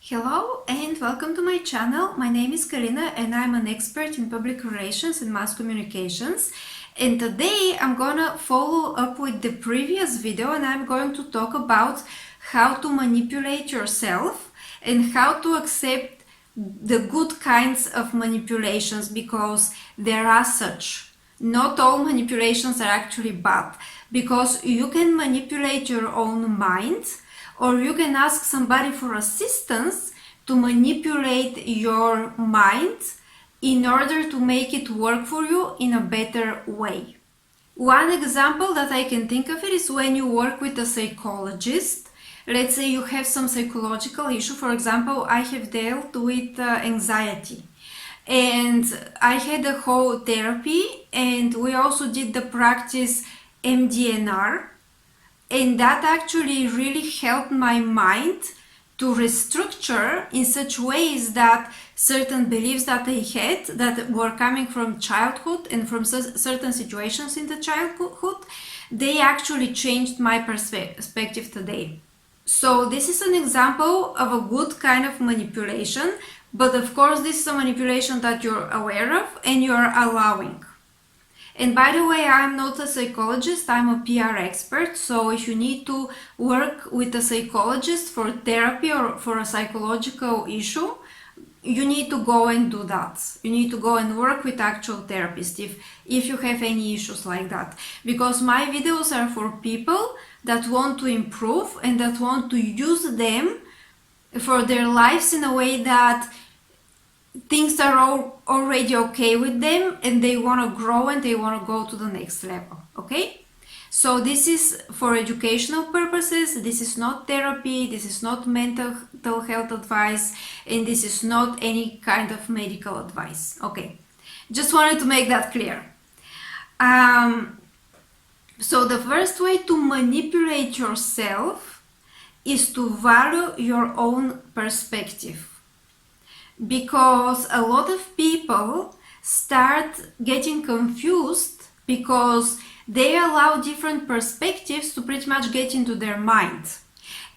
Hello and welcome to my channel. My name is Karina and I'm an expert in public relations and mass communications. And today I'm gonna follow up with the previous video and I'm going to talk about how to manipulate yourself and how to accept the good kinds of manipulations, because there are such. Not all manipulations are actually bad, because you can manipulate your own mind, or you can ask somebody for assistance to manipulate your mind in order to make it work for you in a better way. One example that I can think of it is when you work with a psychologist. Let's say you have some psychological issue. For example, I have dealt with anxiety. And I had a whole therapy, and we also did the practice MDNR. And that actually really helped my mind to restructure in such ways that certain beliefs that I had that were coming from childhood and from certain situations in the childhood, they actually changed my perspective today. So this is an example of a good kind of manipulation, but of course this is a manipulation that you're aware of and you're allowing. And by the way, I'm not a psychologist, I'm a PR expert. So if you need to work with a psychologist for therapy or for a psychological issue, you need to go and do that. You need to go and work with actual therapists if you have any issues like that. Because my videos are for people that want to improve and that want to use them for their lives in a way that things are already okay with them and they want to grow and they want to go to the next level. Okay, so this is for educational purposes. This is not therapy, this is not mental health advice, and this is not any kind of medical advice. Okay, just wanted to make that clear. So the first way to manipulate yourself is to value your own perspective. Because a lot of people start getting confused because they allow different perspectives to pretty much get into their mind.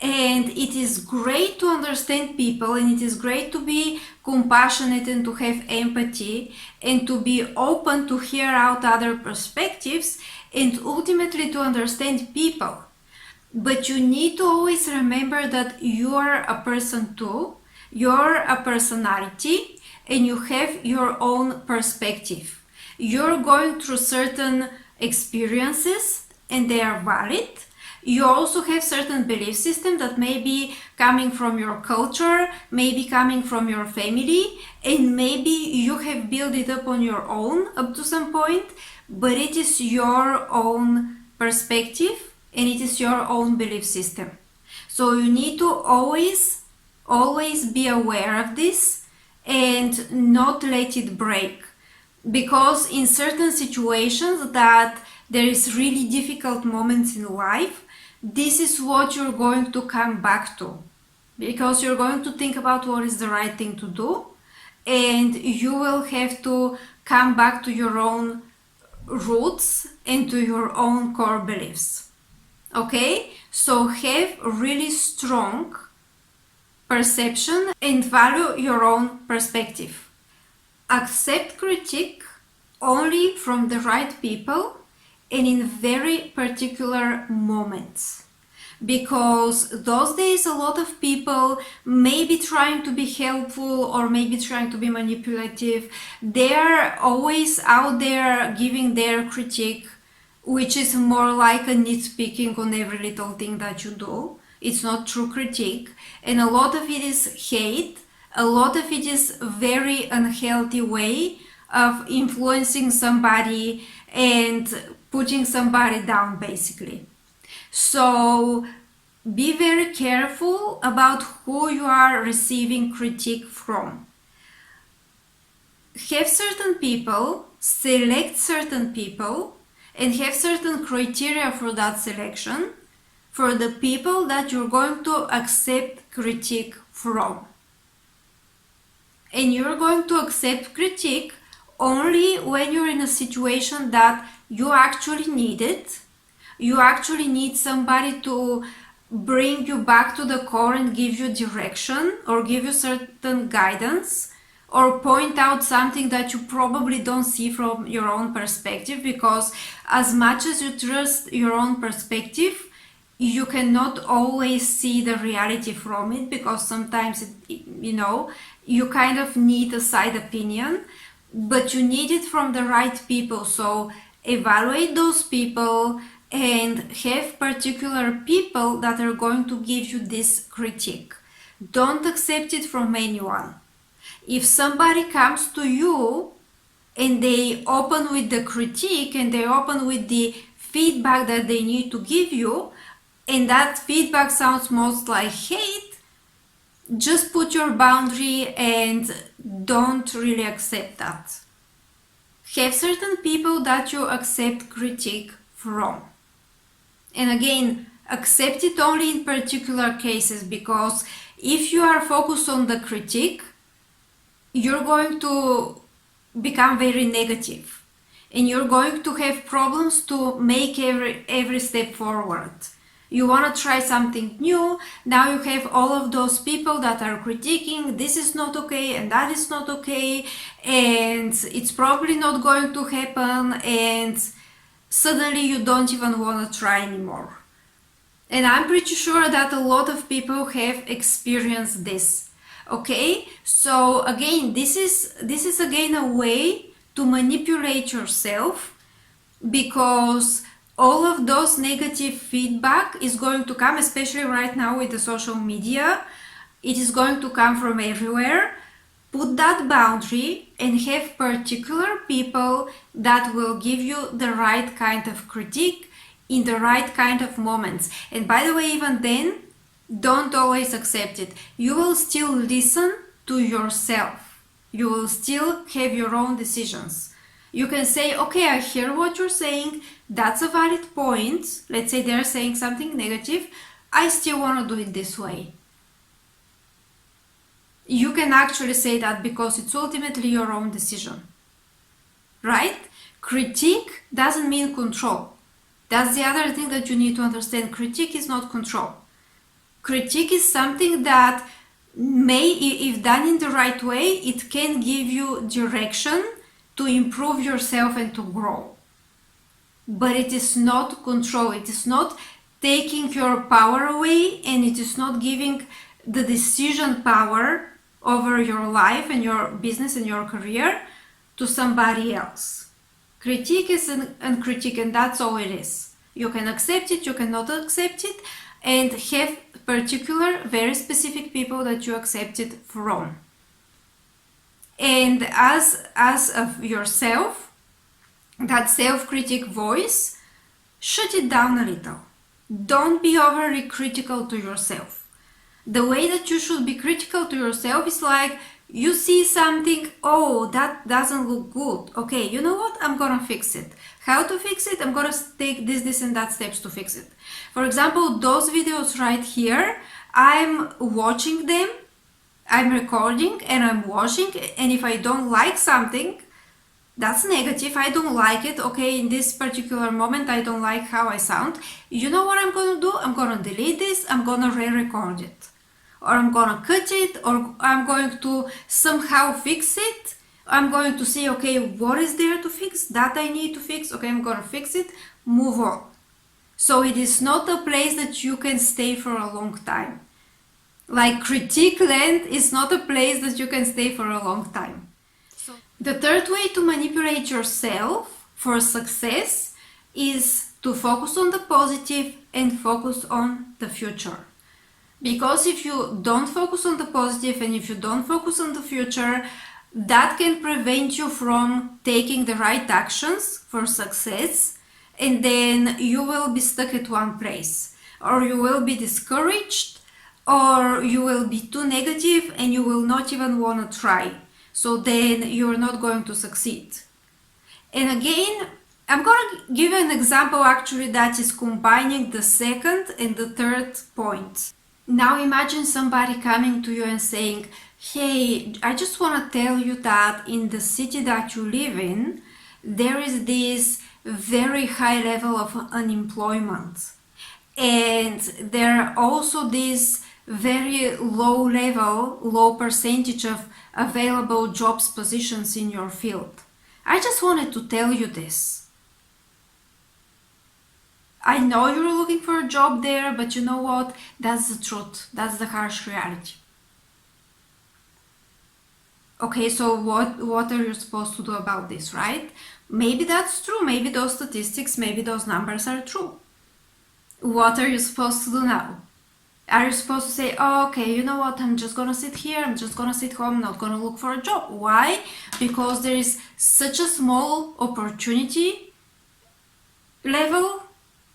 And it is great to understand people, and it is great to be compassionate and to have empathy and to be open to hear out other perspectives and ultimately to understand people. But you need to always remember that you are a person too. You're a personality and you have your own perspective. You're going through certain experiences and they are valid. You also have certain belief system that may be coming from your culture, maybe coming from your family, and maybe you have built it up on your own up to some point, but it is your own perspective and it is your own belief system. So you need to always be aware of this and not let it break, because in certain situations that there is really difficult moments in life, this is what you're going to come back to, because you're going to think about what is the right thing to do, and you will have to come back to your own roots and to your own core beliefs. Okay, so have really strong perception and value your own perspective. Accept critique only from the right people and in very particular moments, because those days a lot of people may be trying to be helpful or maybe trying to be manipulative. They're always out there giving their critique, which is more like a nitpicking on every little thing that you do. It's not true critique, and a lot of it is hate. A lot of it is very unhealthy way of influencing somebody and putting somebody down, basically. So be very careful about who you are receiving critique from. Have certain people, select certain people, and have certain criteria for that selection, for the people that you're going to accept critique from. And you're going to accept critique only when you're in a situation that you actually need it. You actually need somebody to bring you back to the core and give you direction or give you certain guidance or point out something that you probably don't see from your own perspective, because as much as you trust your own perspective, you cannot always see the reality from it, because sometimes you kind of need a side opinion, but you need it from the right people. So evaluate those people and have particular people that are going to give you this critique. Don't accept it from anyone. If somebody comes to you and they open with the critique and they open with the feedback that they need to give you, and that feedback sounds most like hate, just put your boundary and don't really accept that. Have certain people that you accept critique from. And again, accept it only in particular cases, because if you are focused on the critique, you're going to become very negative and you're going to have problems to make every step forward. You want to try something new. Now you have all of those people that are critiquing, this is not okay and that is not okay, and it's probably not going to happen, and suddenly you don't even want to try anymore. And I'm pretty sure that a lot of people have experienced this. Okay, so again, this is again a way to manipulate yourself, because all of those negative feedback is going to come, especially right now with the social media. It is going to come from everywhere. Put that boundary and have particular people that will give you the right kind of critique in the right kind of moments. And by the way, even then, don't always accept it. You will still listen to yourself. You will still have your own decisions. You can say, okay, I hear what you're saying. That's a valid point. Let's say they're saying something negative. I still want to do it this way. You can actually say that because it's ultimately your own decision, right? Critique doesn't mean control. That's the other thing that you need to understand. Critique is not control. Critique is something that may, if done in the right way, it can give you direction to improve yourself and to grow. But it is not control. It is not taking your power away, and it is not giving the decision power over your life and your business and your career to somebody else. Critique is a critique, and that's all it is. You can accept it, you cannot accept it, and have particular, very specific people that you accept it from. And as of yourself, that self-critic voice, shut it down a little. Don't be overly critical to yourself. The way that you should be critical to yourself is like, you see something, oh, that doesn't look good. Okay, you know what? I'm gonna fix it. How to fix it? I'm gonna take this and that steps to fix it. For example, those videos right here, I'm watching them, I'm recording and I'm watching, and if I don't like something, that's negative, I don't like it, okay, in this particular moment I don't like how I sound. You know what I'm gonna do? I'm gonna delete this, I'm gonna re-record it. Or I'm gonna cut it, or I'm going to somehow fix it. I'm going to see, okay, what is there to fix? That I need to fix, okay, I'm gonna fix it, move on. So it is not a place that you can stay for a long time. Like critique land is not a place that you can stay for a long time. The third way to manipulate yourself for success is to focus on the positive and focus on the future. Because if you don't focus on the positive and if you don't focus on the future, that can prevent you from taking the right actions for success, and then you will be stuck at one place, or you will be discouraged, or you will be too negative and you will not even want to try. So then you're not going to succeed. And again, I'm going to give you an example actually that is combining the second and the third point. Now imagine somebody coming to you and saying, hey, I just want to tell you that in the city that you live in, there is this very high level of unemployment. And there are also this very low percentage of available jobs positions in your field. I just wanted to tell you this. I know you're looking for a job there, but you know what? That's the truth. That's the harsh reality. Okay, so what are you supposed to do about this, right? Maybe that's true. Maybe those statistics, maybe those numbers are true. What are you supposed to do now? Are you supposed to say, oh, okay, you know what, I'm just gonna sit here, I'm just gonna sit home, not gonna look for a job? Why? Because there is such a small opportunity level,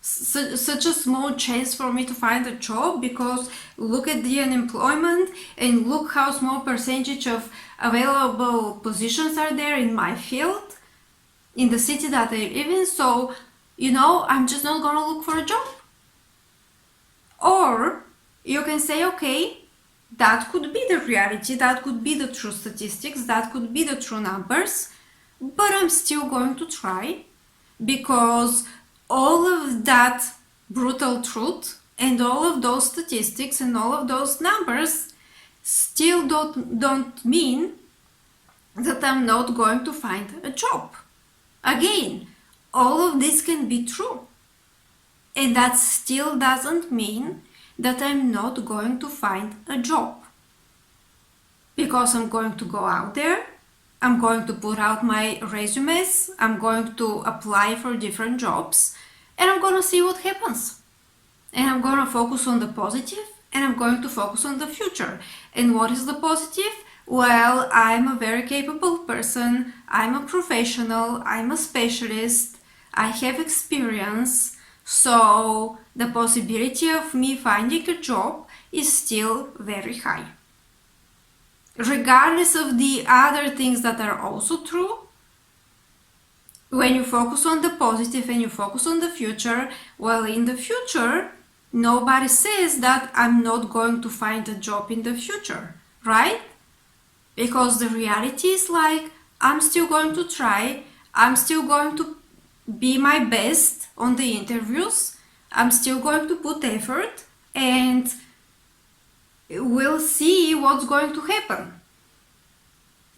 such a small chance for me to find a job, because look at the unemployment and look how small percentage of available positions are there in my field, in the city that I live in. So, I'm just not gonna look for a job. Or you can say, okay, that could be the reality, that could be the true statistics, that could be the true numbers, but I'm still going to try, because all of that brutal truth and all of those statistics and all of those numbers still don't mean that I'm not going to find a job. Again, all of this can be true, and that still doesn't mean that I'm not going to find a job. Because I'm going to go out there, I'm going to put out my resumes, I'm going to apply for different jobs, and I'm going to see what happens. And I'm going to focus on the positive, and I'm going to focus on the future. And what is the positive? Well, I'm a very capable person, I'm a professional, I'm a specialist, I have experience, so the possibility of me finding a job is still very high. Regardless of the other things that are also true, when you focus on the positive and you focus on the future, well, in the future, nobody says that I'm not going to find a job in the future, right? Because the reality is like, I'm still going to try, I'm still going to be my best on the interviews, I'm still going to put effort, and we'll see what's going to happen.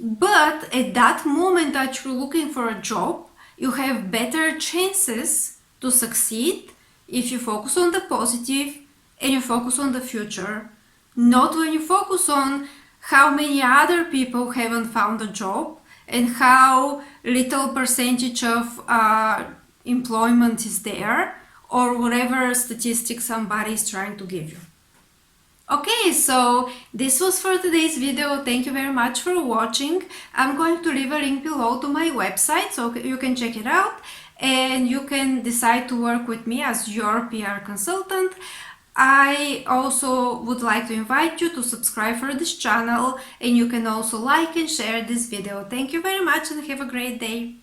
But at that moment that you're looking for a job, you have better chances to succeed if you focus on the positive and you focus on the future, not when you focus on how many other people haven't found a job and how little percentage of employment is there, or whatever statistics somebody is trying to give you. Okay, so this was for today's video. Thank you very much for watching. I'm going to leave a link below to my website so you can check it out and you can decide to work with me as your PR consultant. I also would like to invite you to subscribe for this channel, and you can also like and share this video. Thank you very much and have a great day.